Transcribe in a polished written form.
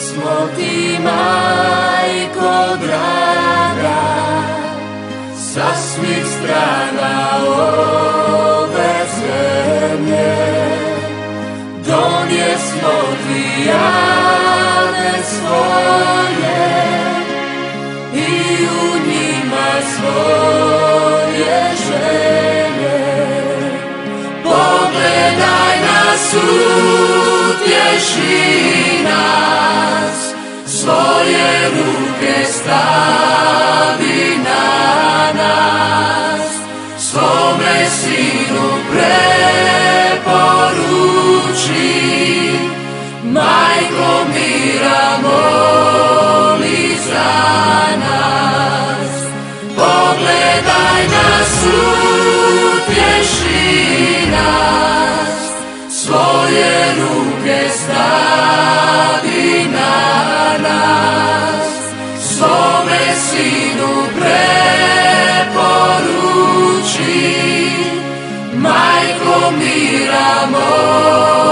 smo ti, majko draga, sa svih strana ove zemlje. Donjesmo ti jane svoje i u njima svoje želje. Pogledaj nas, utješi nas, svoje ruke stavi na nas, svome sinu preporuči, majko mira moli za nas. Pogledaj nas, utješi nas, svoje ruke stavi na nas, svome sinu preporuči, majko mira moli.